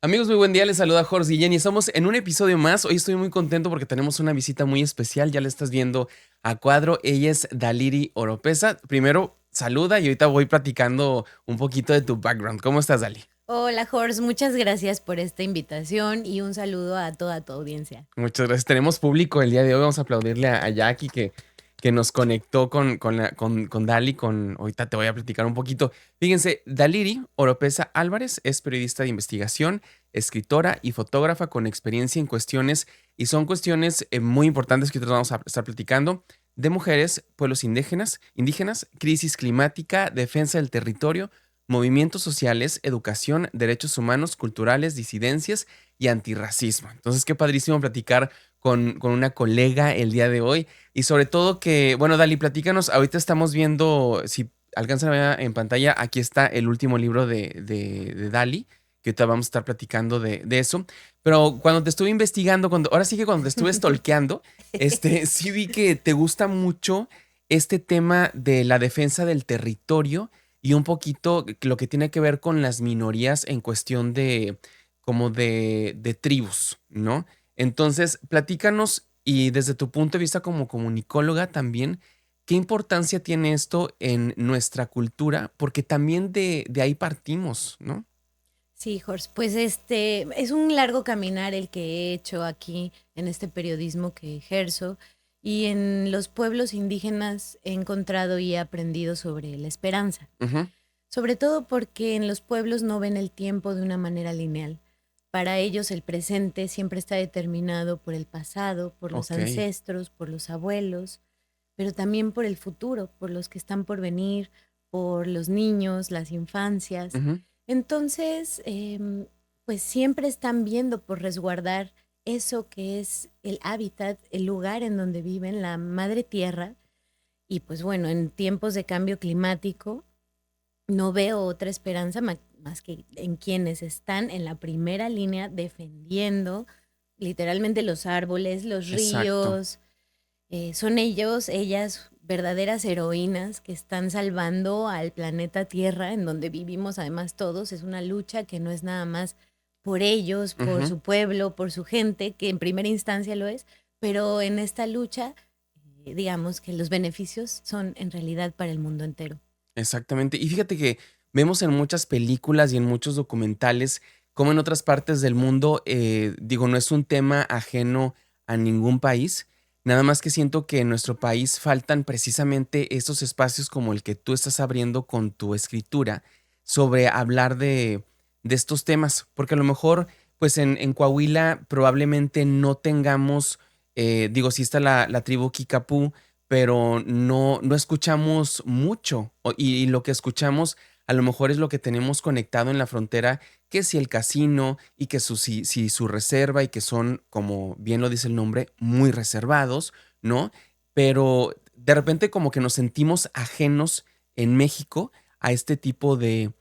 Amigos, muy buen día. Les saluda Jorge Guillén y estamos en un episodio más. Hoy estoy muy contento porque tenemos una visita muy especial. Ya la estás viendo a cuadro. Ella es Daliri Oropesa. Primero, saluda y ahorita voy platicando un poquito de tu background. ¿Cómo estás, Dali? Hola, Horst, muchas gracias por esta invitación y un saludo a toda tu audiencia. Muchas gracias. Tenemos público el día de hoy. Vamos a aplaudirle a Jackie que nos conectó con Dali. Ahorita te voy a platicar un poquito. Fíjense, Daliri Oropesa Álvarez es periodista de investigación, escritora y fotógrafa con experiencia en cuestiones, y son cuestiones muy importantes que nosotros vamos a estar platicando, de mujeres, pueblos indígenas, crisis climática, defensa del territorio, movimientos sociales, educación, derechos humanos, culturales, disidencias y antirracismo. Entonces, qué padrísimo platicar con una colega el día de hoy. Y sobre todo que, bueno, Dali, platícanos. Ahorita estamos viendo, si alcanzan a ver en pantalla, aquí está el último libro de Dali, que ahorita vamos a estar platicando de eso. Pero cuando te estuve investigando, ahora sí que cuando te estuve stalkeando, sí vi que te gusta mucho este tema de la defensa del territorio y un poquito lo que tiene que ver con las minorías en cuestión de como de tribus, ¿no? Entonces, platícanos y desde tu punto de vista como comunicóloga también, ¿qué importancia tiene esto en nuestra cultura? Porque también de ahí partimos, ¿no? Sí, Horst, pues es un largo caminar el que he hecho aquí en este periodismo que ejerzo y en los pueblos indígenas he encontrado y he aprendido sobre la esperanza, Ujú, sobre todo porque en los pueblos no ven el tiempo de una manera lineal. Para ellos el presente siempre está determinado por el pasado, por los ok. ancestros, por los abuelos, pero también por el futuro, por los que están por venir, por los niños, las infancias. Ujú, Entonces, pues siempre están viendo por resguardar eso que es el hábitat, el lugar en donde viven, la madre tierra. Y pues bueno, en tiempos de cambio climático, no veo otra esperanza más que en quienes están en la primera línea defendiendo literalmente los árboles, los exacto. ríos, son ellos, ellas, verdaderas heroínas que están salvando al planeta Tierra, en donde vivimos además todos. Es una lucha que no es nada más por ellos, por Ujú, su pueblo, por su gente, que en primera instancia lo es, pero en esta lucha, digamos que los beneficios son en realidad para el mundo entero. exactamente. Y fíjate que vemos en muchas películas y en muchos documentales como en otras partes del mundo, digo, no es un tema ajeno a ningún país. Nada más que siento que en nuestro país faltan precisamente estos espacios como el que tú estás abriendo con tu escritura sobre hablar de estos temas. Porque a lo mejor, pues en Coahuila probablemente no tengamos, digo, sí está la tribu Kikapú, pero no escuchamos mucho y lo que escuchamos a lo mejor es lo que tenemos conectado en la frontera, que si el casino y que si su reserva y que son, como bien lo dice el nombre, muy reservados, ¿no? Pero de repente como que nos sentimos ajenos en México a este tipo de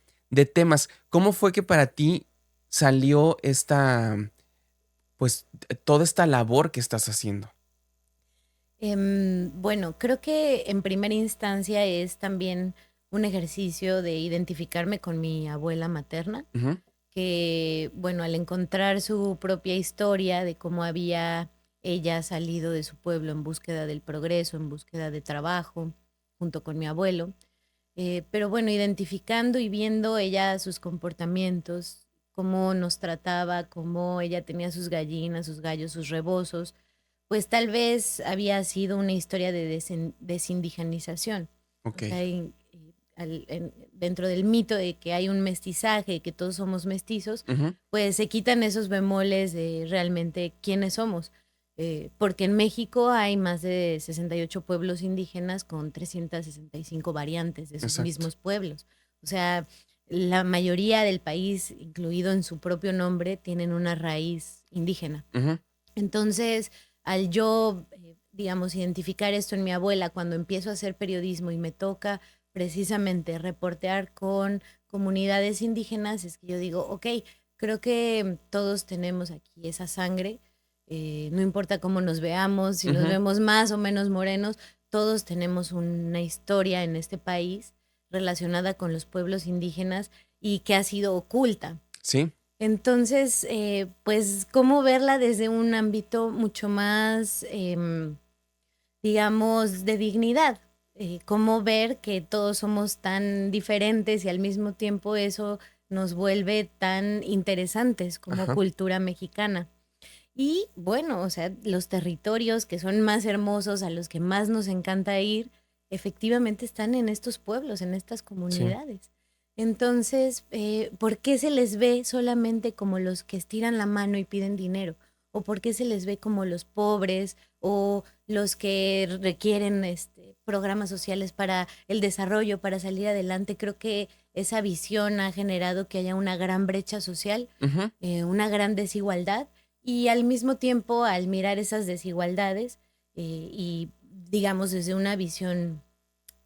temas. ¿Cómo fue que para ti salió pues, toda esta labor que estás haciendo? Bueno, creo que en primera instancia es también un ejercicio de identificarme con mi abuela materna, Ujú, que, bueno, al encontrar su propia historia de cómo había ella salido de su pueblo en búsqueda del progreso, en búsqueda de trabajo, junto con mi abuelo, pero bueno, identificando y viendo ella sus comportamientos, cómo nos trataba, cómo ella tenía sus gallinas, sus gallos, sus rebozos, pues tal vez había sido una historia de desindigenización. O ok. sea, dentro del mito de que hay un mestizaje, que todos somos mestizos, Ujú, pues se quitan esos bemoles de realmente quiénes somos. Porque en México hay más de 68 pueblos indígenas con 365 variantes de esos exacto. mismos pueblos. O sea, la mayoría del país, incluido en su propio nombre, tienen una raíz indígena. Ujú, Entonces, al yo, digamos, identificar esto en mi abuela, cuando empiezo a hacer periodismo y me toca precisamente reportear con comunidades indígenas, es que yo digo, ok, creo que todos tenemos aquí esa sangre, no importa cómo nos veamos, si nos ujú, vemos más o menos morenos, todos tenemos una historia en este país relacionada con los pueblos indígenas y que ha sido oculta. sí. Entonces, pues, cómo verla desde un ámbito mucho más, digamos, de dignidad. Cómo ver que todos somos tan diferentes y al mismo tiempo eso nos vuelve tan interesantes como Ajá. cultura mexicana. Y bueno, o sea, los territorios que son más hermosos, a los que más nos encanta ir, efectivamente están en estos pueblos, en estas Sí. comunidades. Entonces, ¿por qué se les ve solamente como los que estiran la mano y piden dinero? ¿O por qué se les ve como los pobres o los que requieren programas sociales para el desarrollo, para salir adelante? Creo que esa visión ha generado que haya una gran brecha social, Ujú. una gran desigualdad y al mismo tiempo, al mirar esas desigualdades y digamos desde una visión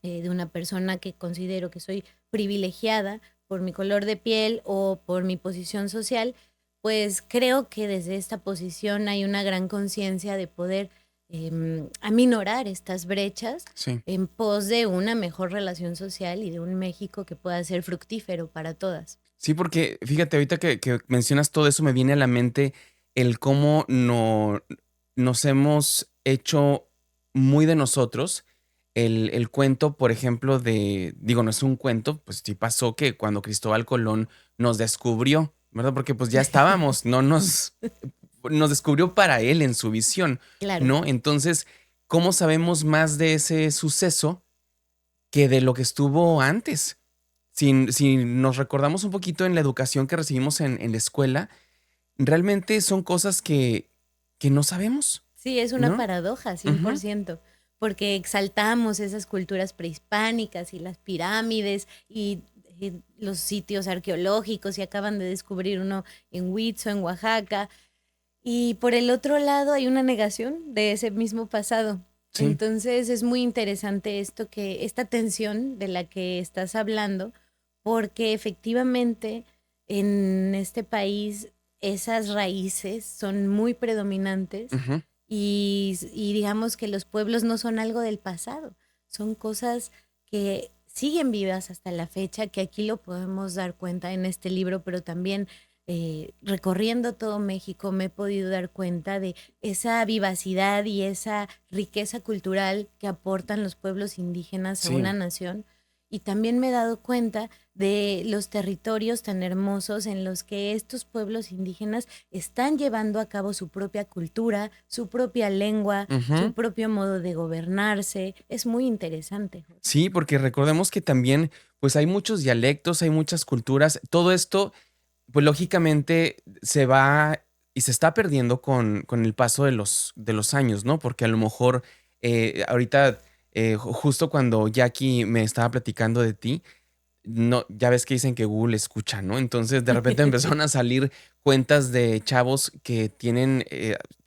de una persona que considero que soy privilegiada por mi color de piel o por mi posición social, pues creo que desde esta posición hay una gran conciencia de poder aminorar estas brechas Sí. en pos de una mejor relación social y de un México que pueda ser fructífero para todas. Sí, porque fíjate, ahorita que mencionas todo eso, me viene a la mente el cómo nos hemos hecho muy de nosotros. El cuento, por ejemplo, digo, no es un cuento, pues sí pasó que cuando Cristóbal Colón nos descubrió, ¿verdad? Porque pues ya estábamos, no nos descubrió para él en su visión, Claro. ¿no? Entonces, ¿cómo sabemos más de ese suceso que de lo que estuvo antes? Si nos recordamos un poquito en la educación que recibimos en la escuela, realmente son cosas que no sabemos, Sí, es una ¿no? paradoja, cien por Ujú. ciento, porque exaltamos esas culturas prehispánicas y las pirámides y los sitios arqueológicos y acaban de descubrir uno en Huitzo, en Oaxaca. Y por el otro lado hay una negación de ese mismo pasado. Sí. Entonces es muy interesante esta tensión de la que estás hablando, porque efectivamente en este país esas raíces son muy predominantes Ujú. y digamos que los pueblos no son algo del pasado, son cosas que siguen vivas hasta la fecha, que aquí lo podemos dar cuenta en este libro, pero también recorriendo todo México me he podido dar cuenta de esa vivacidad y esa riqueza cultural que aportan los pueblos indígenas a Sí. una nación. Y también me he dado cuenta de los territorios tan hermosos en los que estos pueblos indígenas están llevando a cabo su propia cultura, su propia lengua, su Ujú. propio modo de gobernarse. Es muy interesante. Sí, porque recordemos que también, pues, hay muchos dialectos, hay muchas culturas. Todo esto, pues, lógicamente se va y se está perdiendo con el paso de los años, ¿no? Porque a lo mejor, ahorita, justo cuando Jackie me estaba platicando de ti, no, ya ves que dicen que Google escucha, ¿no? Entonces, de repente empezaron a salir cuentas de chavos que tienen,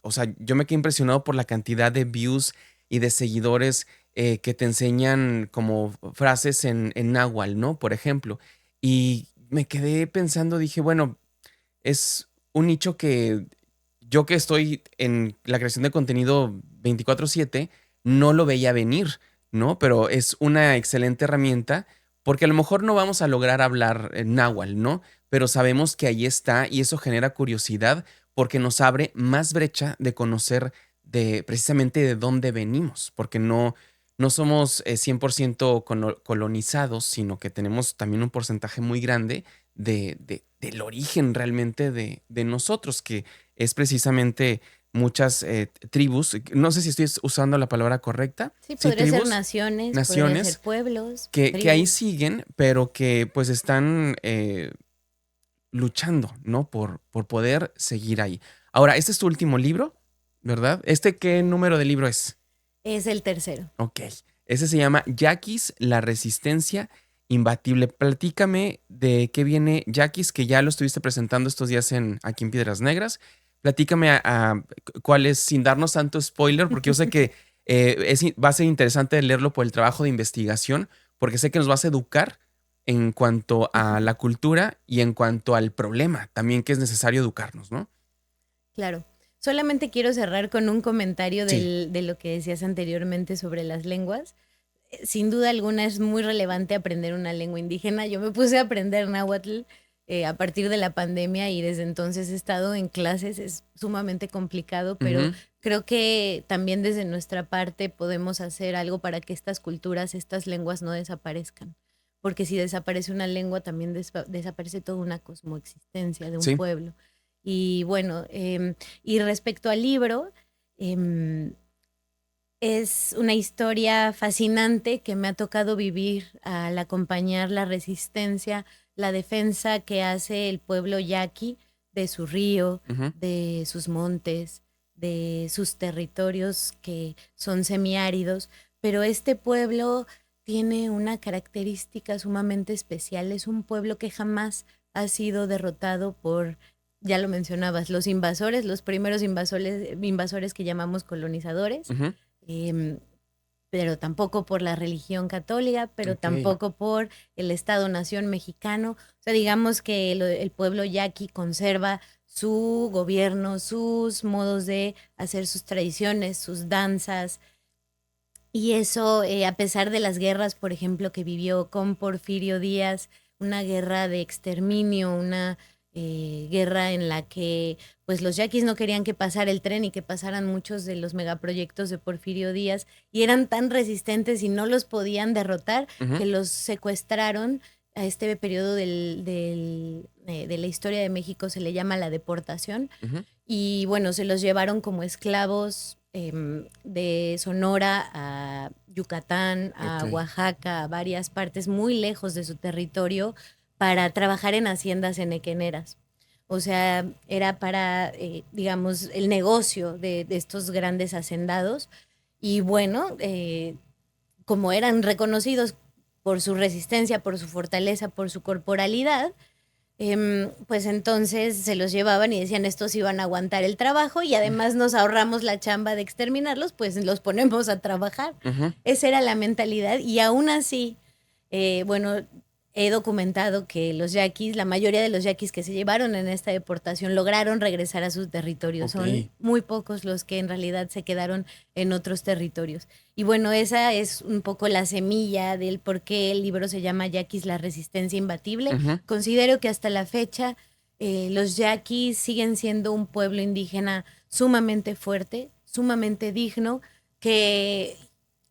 o sea, yo me quedé impresionado por la cantidad de views y de seguidores que te enseñan como frases en náhuatl, ¿no? Por ejemplo. Y me quedé pensando, dije, bueno, es un nicho que yo que estoy en la creación de contenido 24/7, no lo veía venir, ¿no? Pero es una excelente herramienta porque a lo mejor no vamos a lograr hablar náhuatl, ¿no? Pero sabemos que ahí está y eso genera curiosidad porque nos abre más brecha de conocer de precisamente de dónde venimos, porque no somos 100% colonizados, sino que tenemos también un porcentaje muy grande del origen realmente de nosotros, que es precisamente muchas tribus. No sé si estoy usando la palabra correcta. Sí, Sí, podría ser tribus, naciones, podría ser naciones, pueblos, que ahí tribus. siguen, pero que pues están luchando, ¿no? Por poder seguir ahí. Ahora, este es tu último libro, ¿verdad? ¿Este qué número de libro es? Es el tercero. Ok. Ese se llama Yaquis, la resistencia imbatible. Platícame de qué viene Yaquis, que ya lo estuviste presentando estos días aquí en Piedras Negras. Platícame cuál es, sin darnos tanto spoiler, porque yo sé que va a ser interesante leerlo por el trabajo de investigación, porque sé que nos vas a educar en cuanto a la cultura y en cuanto al problema, también que es necesario educarnos, ¿no? Claro. Solamente quiero cerrar con un comentario Sí. de lo que decías anteriormente sobre las lenguas. Sin duda alguna es muy relevante aprender una lengua indígena. Yo me puse a aprender náhuatl a partir de la pandemia y desde entonces he estado en clases, es sumamente complicado, pero Ujú. creo que también desde nuestra parte podemos hacer algo para que estas culturas, estas lenguas no desaparezcan. Porque si desaparece una lengua, también desaparece toda una cosmoexistencia de un Sí. pueblo. Y bueno, y respecto al libro, em, es una historia fascinante que me ha tocado vivir al acompañar la resistencia, la defensa que hace el pueblo yaqui de su río, Ujú. de sus montes, de sus territorios que son semiáridos, pero este pueblo tiene una característica sumamente especial. Es un pueblo que jamás ha sido derrotado por, ya lo mencionabas, los invasores, los primeros invasores que llamamos colonizadores, Ujú. em, pero tampoco por la religión católica, pero Ok. tampoco por el Estado-Nación mexicano. O sea, digamos que el pueblo yaqui conserva su gobierno, sus modos de hacer sus tradiciones, sus danzas, y eso, a pesar de las guerras, por ejemplo, que vivió con Porfirio Díaz, una guerra de exterminio, una guerra en la que pues los yaquis no querían que pasara el tren y que pasaran muchos de los megaproyectos de Porfirio Díaz, y eran tan resistentes y no los podían derrotar Ujú. que los secuestraron. A este periodo de la historia de México se le llama la deportación, Ujú. y bueno, se los llevaron como esclavos de Sonora a Yucatán, Ok. a Oaxaca, a varias partes muy lejos de su territorio para trabajar en haciendas enequeneras. O sea, era para, digamos, el negocio de estos grandes hacendados. Y bueno, como eran reconocidos por su resistencia, por su fortaleza, por su corporalidad, pues entonces se los llevaban y decían estos iban a aguantar el trabajo y además nos ahorramos la chamba de exterminarlos, pues los ponemos a trabajar. Ujú. Esa era la mentalidad y aún así, bueno, he documentado que los yaquis, la mayoría de los yaquis que se llevaron en esta deportación lograron regresar a sus territorios. Ok. Son muy pocos los que en realidad se quedaron en otros territorios. Y bueno, esa es un poco la semilla del por qué el libro se llama Yaquis, la resistencia imbatible. Ujú. Considero que hasta la fecha los yaquis siguen siendo un pueblo indígena sumamente fuerte, sumamente digno, que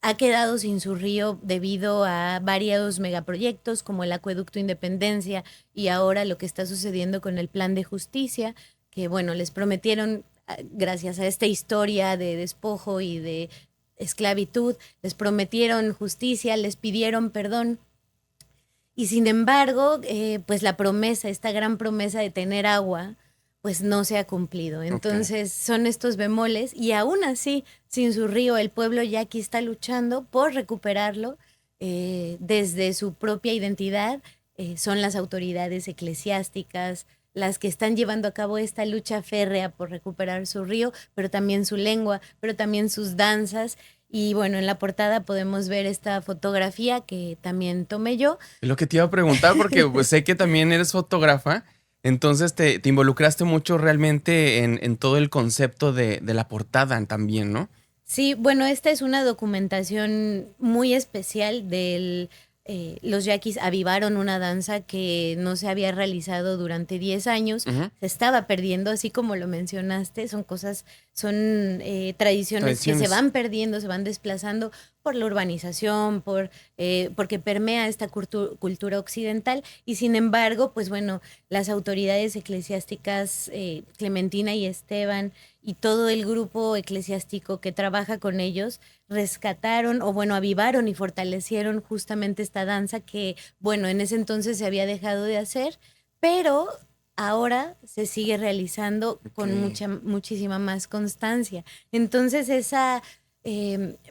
ha quedado sin su río debido a varios megaproyectos como el Acueducto Independencia y ahora lo que está sucediendo con el Plan de Justicia, que bueno, les prometieron, gracias a esta historia de despojo y de esclavitud, les prometieron justicia, les pidieron perdón, y sin embargo, pues la promesa, esta gran promesa de tener agua, pues no se ha cumplido. Ok. Entonces son estos bemoles y aún así, sin su río, el pueblo yaqui está luchando por recuperarlo desde su propia identidad. Son las autoridades eclesiásticas las que están llevando a cabo esta lucha férrea por recuperar su río, pero también su lengua, pero también sus danzas. Y bueno, en la portada podemos ver esta fotografía que también tomé yo. Es lo que te iba a preguntar porque pues, sé que también eres fotógrafa, entonces te involucraste mucho realmente en todo el concepto de la portada también, ¿no? Sí, bueno, esta es una documentación muy especial del... los yaquis avivaron una danza que no se había realizado durante 10 años, Ujú. se estaba perdiendo, así como lo mencionaste, son cosas, son tradiciones que se Tradiciones. van perdiendo, se van desplazando por la urbanización, porque permea esta cultura occidental, y sin embargo, pues bueno, las autoridades eclesiásticas, Clementina y Esteban, y todo el grupo eclesiástico que trabaja con ellos rescataron o bueno, avivaron y fortalecieron justamente esta danza que, bueno, en ese entonces se había dejado de hacer, pero ahora se sigue realizando Ok. con muchísima más constancia. Entonces, esa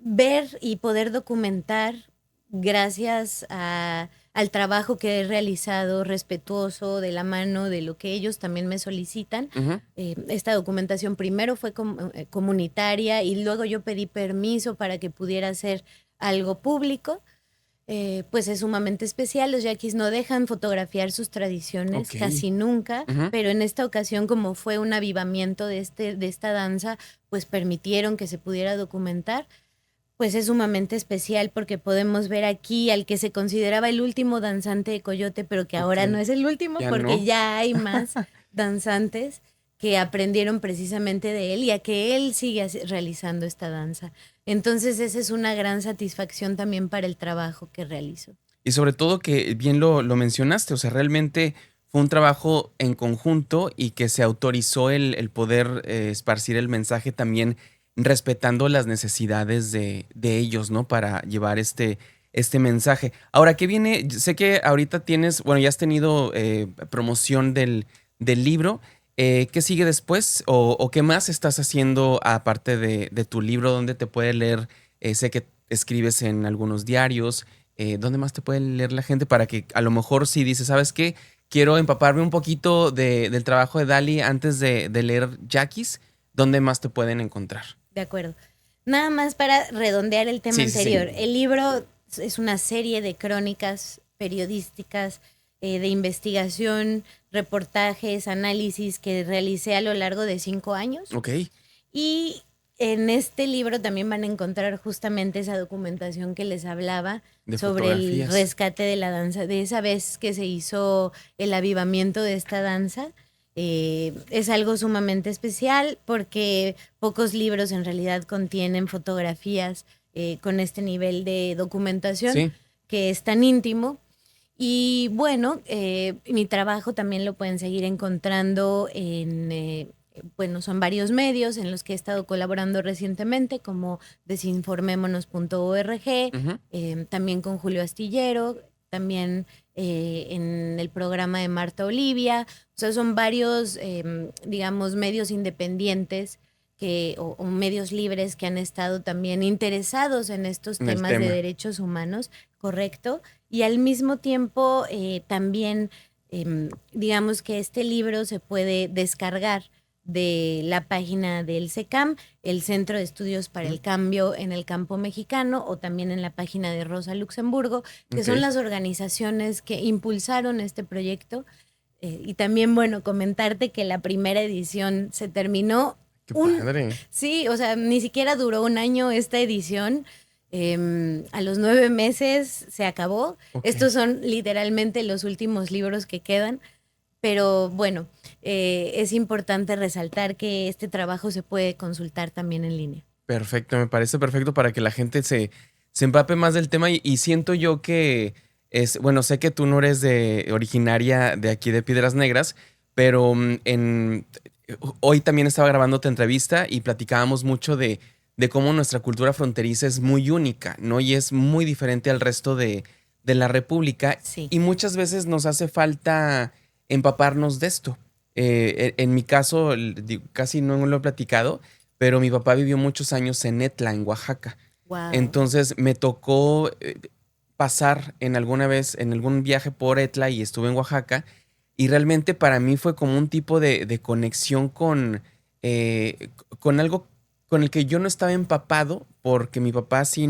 ver y poder documentar gracias al trabajo que he realizado respetuoso de la mano de lo que ellos también me solicitan. Ujú. Esta documentación primero fue comunitaria y luego yo pedí permiso para que pudiera ser algo público. Pues es sumamente especial. Los yaquis no dejan fotografiar sus tradiciones Ok. casi nunca, Ujú. pero en esta ocasión, como fue un avivamiento de esta danza, pues permitieron que se pudiera documentar Pues es sumamente especial porque podemos ver aquí al que se consideraba el último danzante de Coyote, pero que ahora no Ok, es el último ya porque no. ya hay más danzantes que aprendieron precisamente de él y a que él sigue realizando esta danza. Entonces esa es una gran satisfacción también para el trabajo que realizo. Y sobre todo que bien lo mencionaste, o sea, realmente fue un trabajo en conjunto y que se autorizó el poder esparcir el mensaje también respetando las necesidades de ellos, ¿no? Para llevar este mensaje. Ahora, ¿qué viene? Sé que ahorita tienes, bueno, ya has tenido promoción del libro. ¿Qué sigue después? O qué más estás haciendo aparte de tu libro? ¿Dónde te puede leer? Sé que escribes en algunos diarios. ¿Dónde más te puede leer la gente para que a lo mejor si dices, ¿sabes qué? Quiero empaparme un poquito del trabajo de Dali antes de leer Jackie's, ¿dónde más te pueden encontrar? De acuerdo. Nada más para redondear el tema Sí, sí, sí. anterior. El libro es una serie de crónicas periodísticas, de investigación, reportajes, análisis que realicé a lo largo de 5 años. Ok, Y en este libro también van a encontrar justamente esa documentación que les hablaba de sobre el fotografías. rescate de la danza, de esa vez que se hizo el avivamiento de esta danza. Es algo sumamente especial porque pocos libros en realidad contienen fotografías con este nivel de documentación Sí, que es tan íntimo. Y bueno, mi trabajo también lo pueden seguir encontrando en, bueno, son varios medios en los que he estado colaborando recientemente, como desinformémonos.org, ujú, también con Julio Astillero, también en el programa de Marta Olivia. O sea, son varios, digamos, medios independientes o medios libres que han estado también interesados en estos en el temas de tema. derechos humanos, correcto, y al mismo tiempo también digamos que este libro se puede descargar de la página del SECAM, el Centro de Estudios para Ujú, el Cambio en el Campo Mexicano, o también en la página de Rosa Luxemburgo, que ok, son las organizaciones que impulsaron este proyecto. Y también, bueno, comentarte que la primera edición se terminó qué un, padre. sí, o sea, ni siquiera duró un año esta edición. A los 9 meses se acabó. Ok. Estos son literalmente los últimos libros que quedan, pero bueno, es importante resaltar que este trabajo se puede consultar también en línea. Perfecto, me parece perfecto para que la gente se empape más del tema y siento yo que es, bueno, sé que tú no eres originaria de aquí de Piedras Negras, pero hoy también estaba grabando tu entrevista y platicábamos mucho de cómo nuestra cultura fronteriza es muy única, ¿no? Y es muy diferente al resto de la República Sí. y muchas veces nos hace falta empaparnos de esto. En mi caso, casi no lo he platicado, pero mi papá vivió muchos años en Etla, en Oaxaca. Wow. Entonces me tocó pasar en alguna vez, en algún viaje por Etla y estuve en Oaxaca. Y realmente para mí fue como un tipo de conexión con algo con el que yo no estaba empapado, porque mi papá sí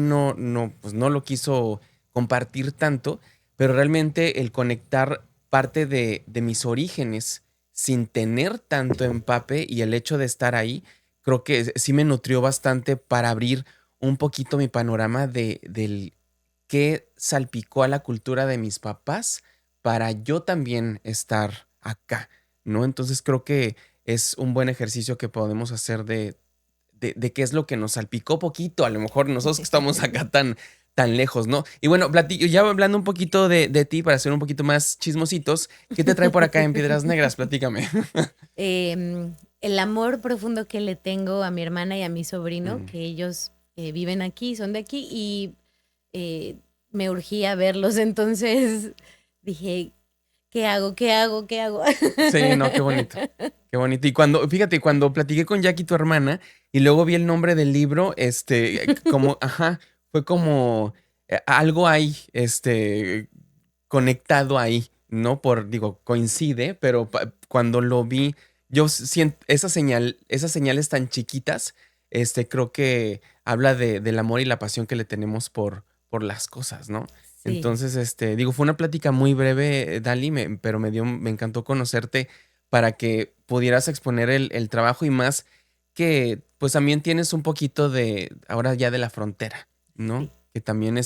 pues no lo quiso compartir tanto, pero realmente el conectar parte de mis orígenes sin tener tanto empape y el hecho de estar ahí creo que sí me nutrió bastante para abrir un poquito mi panorama del qué salpicó a la cultura de mis papás para yo también estar acá, ¿no? Entonces creo que es un buen ejercicio que podemos hacer de qué es lo que nos salpicó poquito, a lo mejor nosotros que estamos acá tan lejos, ¿no? Y bueno, platillo, ya hablando un poquito de ti, para ser un poquito más chismositos, ¿qué te trae por acá en Piedras Negras? Platícame. El amor profundo que le tengo a mi hermana y a mi sobrino, Mm. que ellos viven aquí, son de aquí, y eh, me urgía verlos, entonces dije, ¿qué hago? ¿Qué hago? ¿Qué hago? Sí, no, qué bonito. Qué bonito. Y cuando, fíjate, cuando platiqué con Jackie, tu hermana, y luego vi el nombre del libro, como, ajá, fue como algo ahí, conectado ahí, ¿no? Digo, coincide, pero cuando lo vi, yo siento esas señales tan chiquitas, creo que habla del amor y la pasión que le tenemos por las cosas, ¿no? Sí. Entonces, digo, fue una plática muy breve, Dali, pero me encantó conocerte para que pudieras exponer el trabajo y más que, pues también tienes un poquito ahora ya de la frontera. ¿no? Sí. Que también,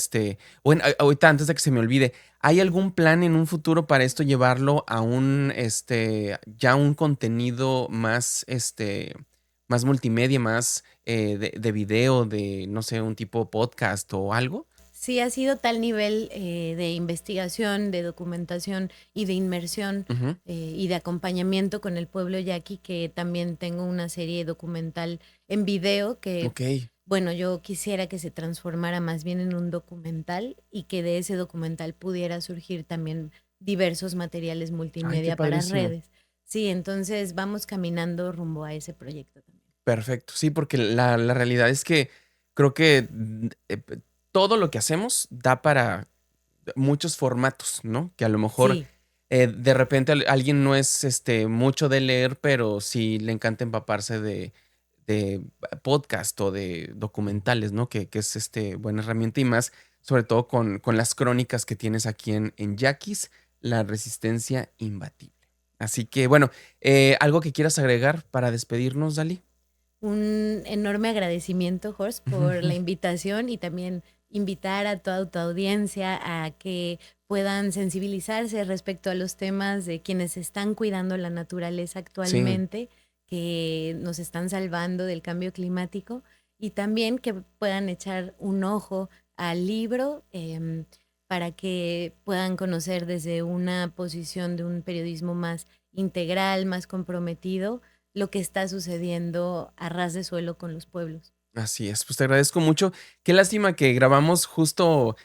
bueno, ahorita antes de que se me olvide, ¿hay algún plan en un futuro para esto llevarlo a ya un contenido más, más multimedia, más de video, de, no sé, un tipo podcast o algo? Sí, ha sido tal nivel de investigación, de documentación y de inmersión Ujú. y de acompañamiento con el pueblo yaqui que también tengo una serie documental en video que, Ok. bueno, yo quisiera que se transformara más bien en un documental y que de ese documental pudiera surgir también diversos materiales Ay, qué multimedia para padrísimo. redes. Sí, entonces vamos caminando rumbo a ese proyecto también. Perfecto. Sí, porque la realidad es que creo que todo lo que hacemos da para muchos formatos, ¿no? Que a lo mejor Sí, de repente alguien no es mucho de leer, pero sí le encanta empaparse de podcast o de documentales, ¿no? Que es buena herramienta y más, sobre todo con las crónicas que tienes aquí en Yaquis, la resistencia imbatible. Así que, bueno, ¿algo que quieras agregar para despedirnos, Dali? un enorme agradecimiento, Horst, por la invitación y también invitar a toda tu audiencia a que puedan sensibilizarse respecto a los temas de quienes están cuidando la naturaleza Sí, actualmente, que nos están salvando del cambio climático y también que puedan echar un ojo al libro para que puedan conocer desde una posición de un periodismo más integral, más comprometido lo que está sucediendo a ras de suelo con los pueblos. así es. Pues te agradezco mucho. Qué lástima que grabamos justo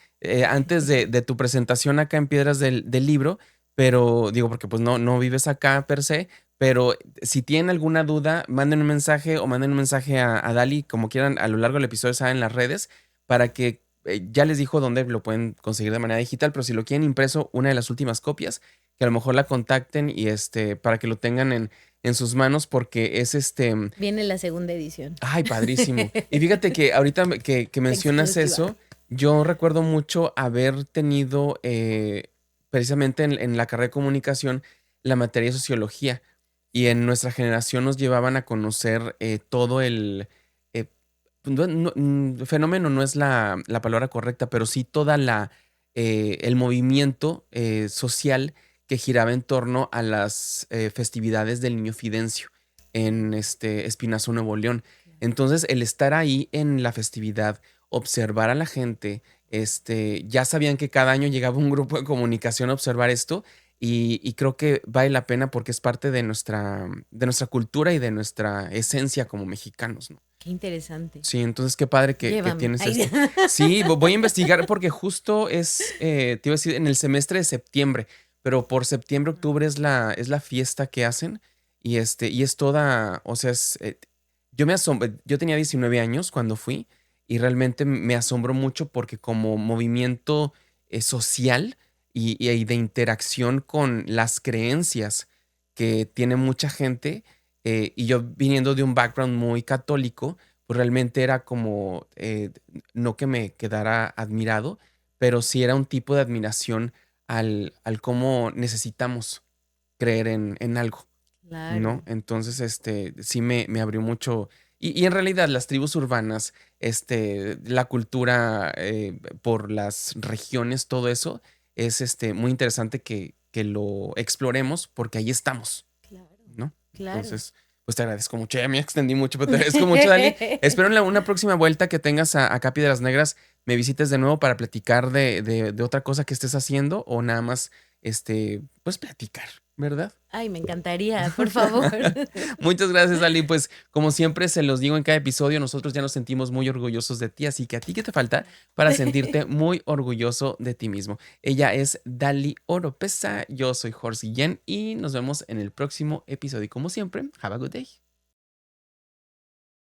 antes de tu presentación acá en Piedras del Libro, pero digo, porque pues no vives acá per se, pero si tienen alguna duda, manden un mensaje o manden un mensaje a Dali, como quieran, a lo largo del episodio, saben, en las redes, para que ya les dijo dónde lo pueden conseguir de manera digital, pero si lo quieren impreso, una de las últimas copias, que a lo mejor la contacten y para que lo tengan en sus manos, porque es Viene la segunda edición. Ay, padrísimo. Y fíjate que ahorita que mencionas Exclusiva. eso, yo recuerdo mucho haber tenido precisamente en la carrera de comunicación la materia de sociología y en nuestra generación nos llevaban a conocer todo eh, fenómeno no es la palabra correcta, pero sí toda el movimiento social que giraba en torno a las festividades del Niño Fidencio en Espinazo, Nuevo León. Entonces, el estar ahí en la festividad, observar a la gente, ya sabían que cada año llegaba un grupo de comunicación a observar esto y creo que vale la pena porque es parte de nuestra cultura y de nuestra esencia como mexicanos, ¿no? Qué interesante. Sí, entonces qué padre que Llévame. tienes Ay, esto. Sí, voy a investigar porque justo te iba a decir, en el semestre de septiembre, pero por septiembre, octubre es la fiesta que hacen y es toda, o sea, yo me asombro, yo tenía 19 años cuando fui y realmente me asombró mucho porque como movimiento social y de interacción con las creencias que tiene mucha gente, y yo viniendo de un background muy católico, pues realmente era como, no que me quedara admirado, pero sí era un tipo de admiración al cómo necesitamos creer en algo, ¿no? claro. Entonces, sí me abrió mucho. Y en realidad las tribus urbanas, la cultura por las regiones, todo eso, es muy interesante que lo exploremos porque ahí estamos, Claro, ¿no? claro. Entonces, pues te agradezco mucho. Ya me extendí mucho, pero te agradezco mucho, Dali. Espero en una próxima vuelta que tengas acá Piedras Negras, me visites de nuevo para platicar de otra cosa que estés haciendo o nada más, pues platicar, ¿verdad? Ay, me encantaría, por favor. Muchas gracias, Ali. Pues como siempre se los digo en cada episodio, nosotros ya nos sentimos muy orgullosos de ti, así que a ti qué te falta para sentirte muy orgulloso de ti mismo. Ella es Dali Oropesa, yo soy Jorge Guillén y nos vemos en el próximo episodio. Y como siempre, have a good day.